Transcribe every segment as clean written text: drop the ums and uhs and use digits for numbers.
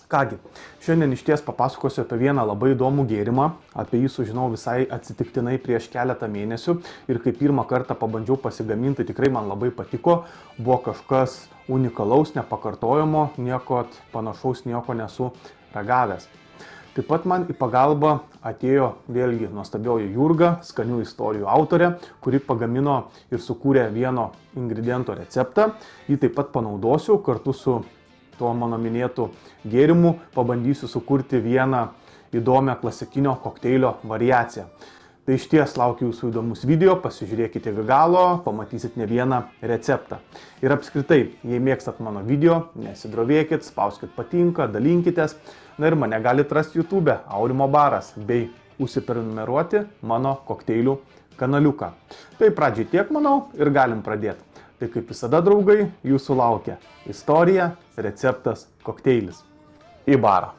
Kągi, šiandien išties papasakosiu apie vieną labai įdomų gėrimą, apie jį sužinau visai atsitiktinai prieš keletą mėnesių ir kai pirmą kartą pabandžiau pasigaminti, tikrai man labai patiko, buvo kažkas unikalaus, nepakartojamo, nieko panašaus, nieko nesu ragavęs. Taip pat man į pagalbą atėjo vėlgi nuostabioji Jurga, skanių istorijų autorė, kuri pagamino ir sukūrė vieno ingrediento receptą. Jį taip pat panaudosiu kartu su tuo mano minėtu gėrimu, pabandysiu sukurti vieną įdomią klasikinio kokteilio variaciją. Tai išties laukiu jūsų įdomus video, pasižiūrėkite iki galo, pamatysit ne vieną receptą. Ir apskritai, jei mėgstat mano video, nesidrovėkit, spauskit patinka, dalinkitės. Na ir mane galite rasti YouTube, Aurimo baras, bei užsiprenumeruoti mano kokteilių kanaliuką. Tai pradžiai tiek, manau, ir galim pradėti. Tai kaip visada, draugai, jūsų laukia istorija, receptas, kokteilis. Į barą.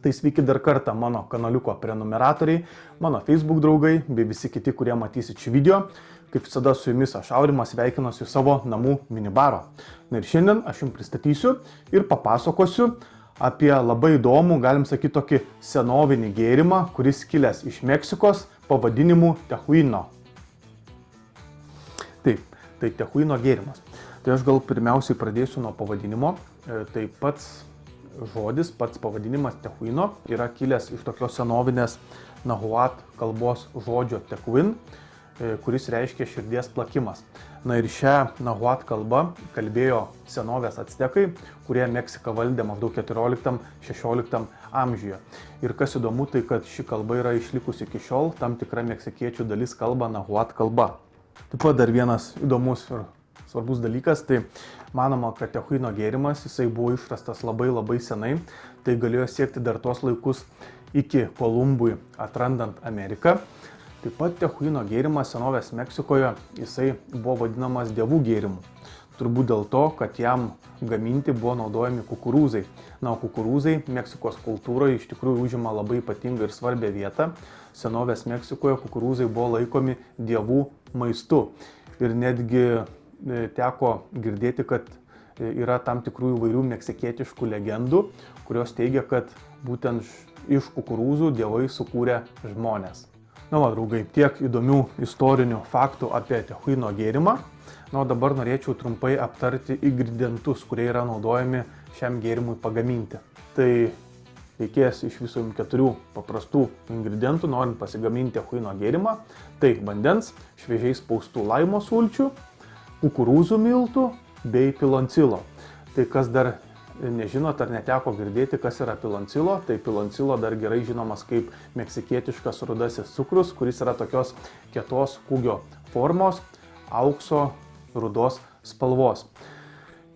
Tai sveiki dar kartą mano kanaliuko prenumeratoriai, mano Facebook draugai bei visi kiti, kurie matysit šį video. Kaip visada su jumis aš Aurimas sveikinuosi savo namų minibaro. Na ir šiandien aš jums pristatysiu ir papasakosiu apie labai įdomų, galim sakyti, tokį senovinį gėrimą, kuris kilęs iš Meksikos pavadinimu tejuino. Taip, tai tejuino gėrimas. Tai aš gal pirmiausiai pradėsiu nuo pavadinimo. Tai pats žodis, pats pavadinimas tejuino yra kilęs iš tokios senovinės nahuat kalbos žodžio tekuin, kuris reiškia širdies plakimas. Na ir šią nahuat kalbą kalbėjo senovės actekai, kurie Meksiką valdė maždaug 14-16 amžiuje. Ir kas įdomu, tai kad ši kalba yra išlikusi iki šiol, tam tikra meksikiečių dalis kalba nahuat kalba. Taip pat dar vienas įdomus ir svarbus dalykas, tai manoma, kad tejuino gėrimas, jisai buvo išrastas labai senai, tai galėjo siekti dar tuos laikus iki Kolumbui atrandant Ameriką. Taip pat tejuino gėrimas senovės Meksikoje, jisai buvo vadinamas dievų gėrimu. Turbūt dėl to, kad jam gaminti buvo naudojami kukurūzai. Na, o kukurūzai Meksikos kultūroje iš tikrųjų užima labai ypatingą ir svarbią vietą. Senovės Meksikoje kukurūzai buvo laikomi dievų maistu. Ir netgi teko girdėti, kad yra tam tikrų įvairių meksikietiškų legendų, kurios teigia, kad būtent iš kukurūzų dievai sukūrė žmonės. Na va, draugai, tiek įdomių istorinių faktų apie tejuino gėrimą. Na, o dabar norėčiau trumpai aptarti ingredientus, kurie yra naudojami šiam gėrimui pagaminti. Tai reikės iš viso 4 paprastų ingredientų, norint pasigaminti tejuino gėrimą. Tai vandens, šviežiai spaustų laimo sulčių, kukurūzų miltų bei piloncilo. Tai kas dar nežinot ar neteko girdėti, kas yra piloncilo, tai piloncilo dar gerai žinomas kaip meksikietiškas rudasis cukrus, kuris yra tokios kietos kūgio formos, aukso rudos spalvos.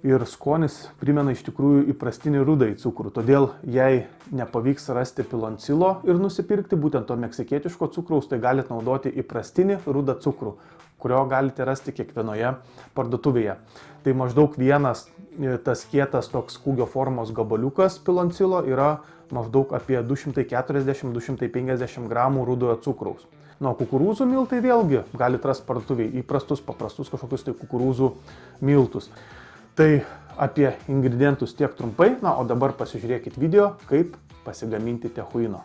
Ir skonis primena iš tikrųjų įprastinį rudąjį cukrų, todėl jei nepavyks rasti piloncilo ir nusipirkti būtent to meksikietiško cukraus, tai galite naudoti įprastinį rudą cukrų, kurio galite rasti kiekvienoje parduotuvėje. Tai maždaug vienas tas kietas toks kūgio formos gabaliukas piloncilo yra maždaug apie 240-250 gramų rudojo cukraus. Na, kukurūzų miltai vėlgi galite rasti parduotuvėje įprastus, paprastus kažkokius tai kukurūzų miltus. Tai apie ingredientus tiek trumpai, na, o dabar pasižiūrėkit video, kaip pasigaminti tejuino.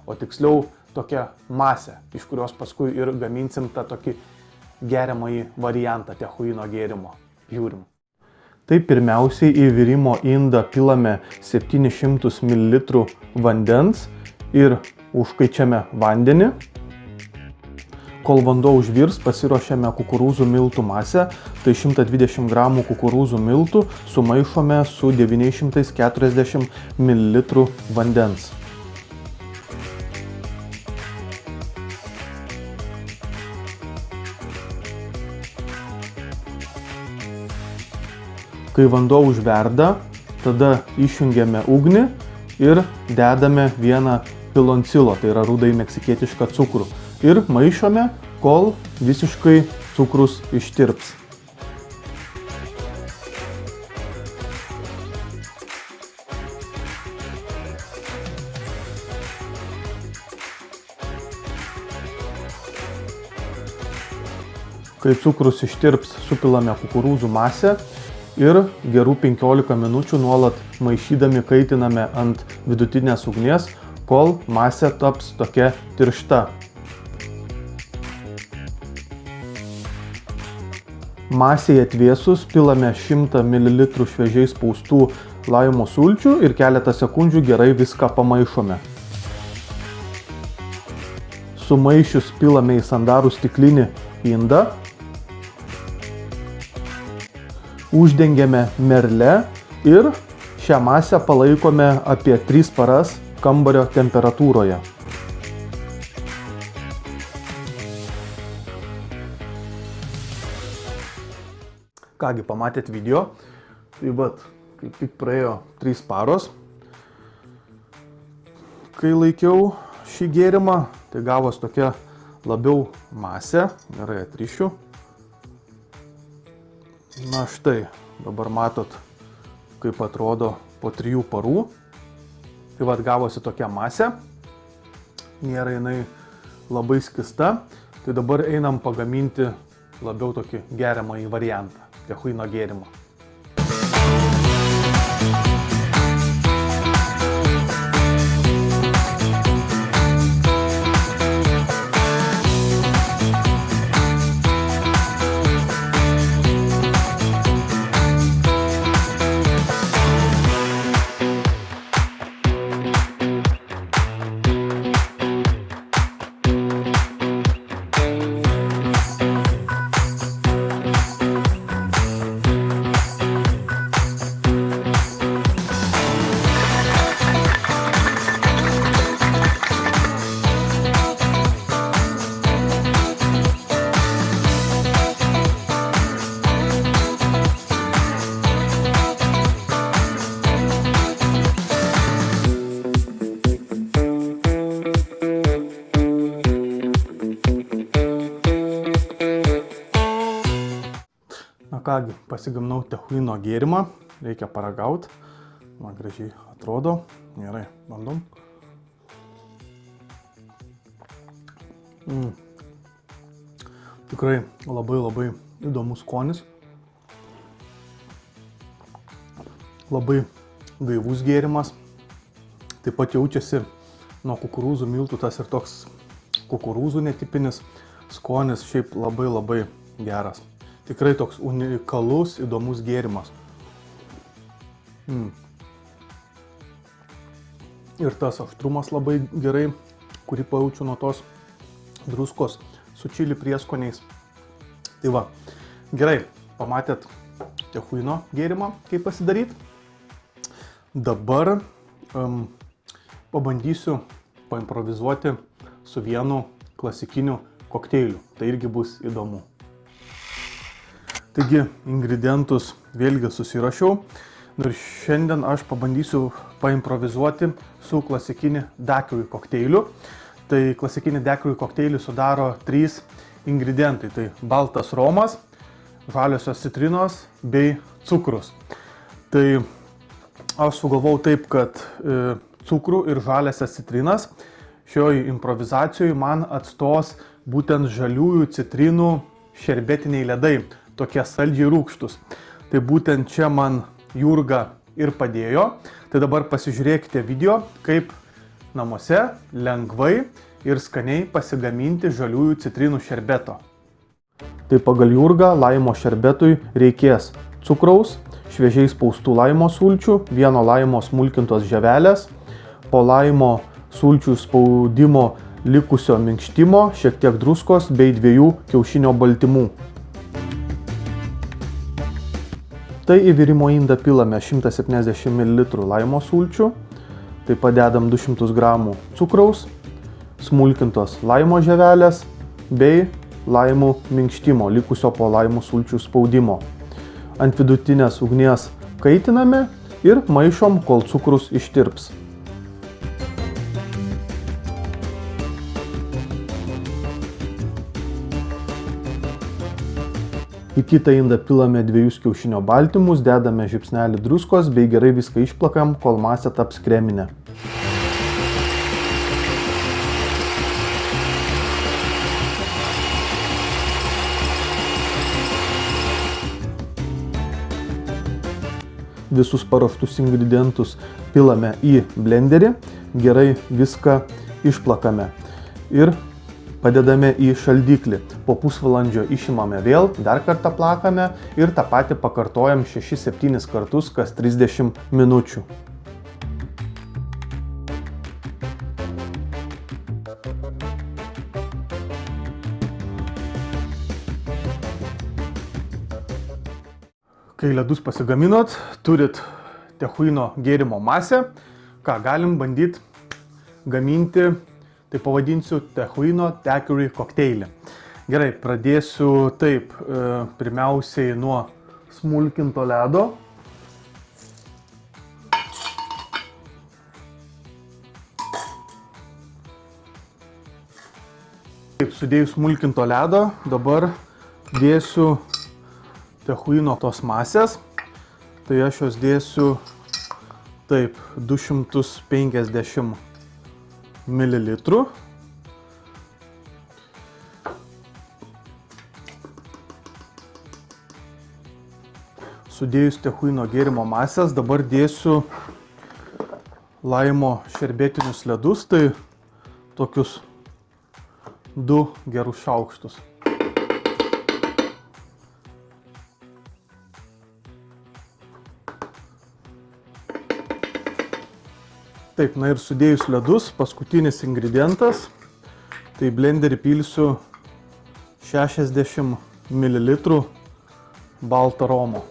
O tiksliau tokią masę, iš kurios paskui ir gaminsim tą tokį geriamąjį variantą tejuino gėrimo. Žiūrim. Tai pirmiausiai į virimo indą pilame 700 ml vandens ir užkaičiame vandenį. Kol vanduo užvirs, pasiruošiame kukurūzų miltų masę, tai 120 gramų kukurūzų miltų sumaišome su 940 ml vandens. Kai vanduo užverda, tada išjungiame ugnį ir dedame 1 piloncilo, tai yra rudąjį meksikietišką cukrų. Ir maišome, kol visiškai cukrus ištirps. Kai cukrus ištirps, supilame kukurūzų masę ir gerų 15 minučių nuolat maišydami kaitiname ant vidutinės ugnies, kol masė taps tokia tiršta. Masėje atvėsus pilame 100 ml šviežiai spaustų laimo sulčių ir keletą sekundžių gerai viską pamaišome. Sumaišius pilame į sandarų stiklinį indą. Uždengiame merle ir šią masę palaikome apie 3 paras kambario temperatūroje. Kągi, pamatėt video, tai vat, kaip tik praėjo 3 paros, kai laikiau šį gėrimą, tai gavos tokia labiau masė, gerai atrišiu. Na štai, dabar matot, kaip atrodo po 3 parų. Tai vat gavosi tokia masė, nėra jinai labai skista. Tai dabar einam pagaminti labiau tokį geriamąjį variantą, techuino gėrimą. Kągi, pasigaminau techuino gėrimą, reikia paragauti. Man gražiai atrodo. Gerai, bandom. Tikrai labai įdomus skonis. Labai gaivus gėrimas. Taip pat jaučiasi nuo kukurūzų miltų tas ir toks kukurūzų netipinis skonis, šiaip labai geras. Tikrai toks unikalus, įdomus gėrimas. Ir tas aštrumas labai gerai, kurį pajaučiu nuo tos druskos su čili prieskoniais. Tai va, gerai, pamatėt techuino gėrimą, kaip pasidaryti. Dabar pabandysiu paimprovizuoti su vienu klasikiniu kokteiliu. Tai irgi bus įdomu. Taigi, ingredientus vėlgi susirašiau. Ir šiandien aš pabandysiu paimprovizuoti su klasikinį daiquiri kokteiliu. Tai klasikinį daiquiri kokteilį sudaro 3 ingredientai. Tai baltas romas, žaliosios citrinos bei cukrus. Tai aš sugalvojau taip, kad cukrų ir žaliasias citrinas šioj improvizacijoje man atstos būtent žaliųjų citrinų šerbetiniai ledai, tokie saldžiai rūgštus. Tai būtent čia man Jurga ir padėjo. Tai dabar pasižiūrėkite video, kaip namuose lengvai ir skaniai pasigaminti žaliųjų citrinų šerbeto. Tai pagal Jurgą laimo šerbetui reikės cukraus, šviežiai spaustų laimo sulčių, 1 laimo smulkintos žievelės, po laimo sulčių spaudimo likusio minkštimo, šiek tiek druskos bei 2 kiaušinio baltymų. Tai į virimo indą pilame 170 ml laimo sulčių, taip pat dedam 200 g cukraus, smulkintos laimo žievelės bei laimų minkštimo, likusio po laimų sulčių spaudimo. ant vidutinės ugnies kaitiname ir maišom, kol cukrus ištirps. Į kitą indą pilame 2 kiaušinio baltymus, dedame žiupsnelį druskos bei gerai viską išplakam, kol masė taps kreminė. Visus paruoštus ingredientus pilame į blenderį, gerai viską išplakame ir padedame į šaldiklį. Po pusvalandžio išimame vėl, dar kartą plakame ir tą patį pakartojam 6-7 kartus kas 30 minučių. Kai ledus pasigaminot, turit techuino gėrimo masę, ką galim bandyti gaminti, tai pavadinsiu techuino daiquiri kokteilį. Gerai, pradėsiu taip, pirmiausiai nuo smulkinto ledo. Taip, sudėjus smulkinto ledo, dabar dėsiu techuino tos masės, tai aš jos dėsiu taip 250 ml. Sudėjus techuino gėrimo masės, dabar dėsiu laimo šerbetinius ledus, tai tokius 2 gerus šaukštus. Taip, na ir sudėjus ledus, paskutinis ingredientas, tai blenderį pilsiu 60 ml balto romo.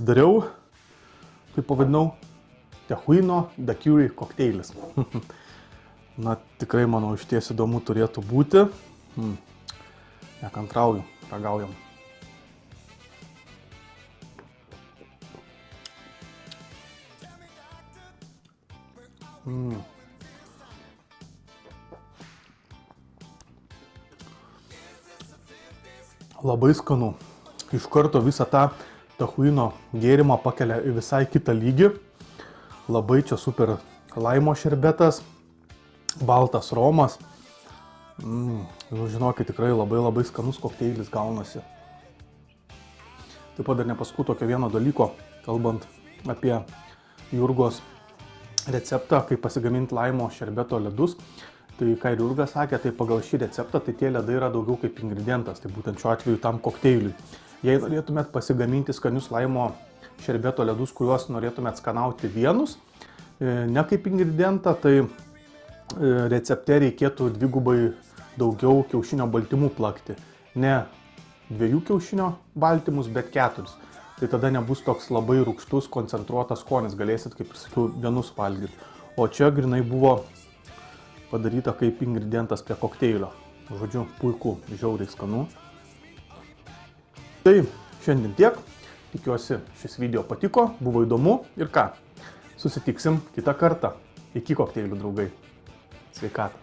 Dariau, kaip pavadinau, techuino daiquiri kokteilis. Na, tikrai, manau, išties įdomu turėtų būti. Nekantrauju, ragaujam. Labai skanu. Iš karto visą tą techuino gėrimą pakelia į visai kitą lygį. Labai čia super laimo šerbetas, baltas romas. Žinokit, tikrai labai skanus kokteilis gaunasi. Taip pat dar nepasakau tokio vieno dalyko, kalbant apie Jurgos receptą, kaip pasigaminti laimo šerbeto ledus. Tai ką Jurgas sakė, tai pagal šį receptą tai tie ledai yra daugiau kaip ingredientas, tai būtent šiuo atveju tam kokteiliui. Jei norėtumėt pasigaminti skanius laimo šerbeto ledus, kuriuos norėtumėt skanauti vienus, ne kaip ingredientą, tai recepte reikėtų 2 daugiau kiaušinio baltymų plakti. Ne 2 kiaušinio baltymus, bet 4. Tai tada nebus toks labai rūgštus, koncentruotas skonis, galėsit, kaip ir sakiau, vienus valgyti. O čia grinai buvo padaryta kaip ingredientas prie kokteilio. Žodžiu, puiku, žiauriai skanu. Tai šiandien tiek, tikiuosi šis video patiko, buvo įdomu ir ką, susitiksim kitą kartą. Iki kokteilių, draugai. Sveikatą.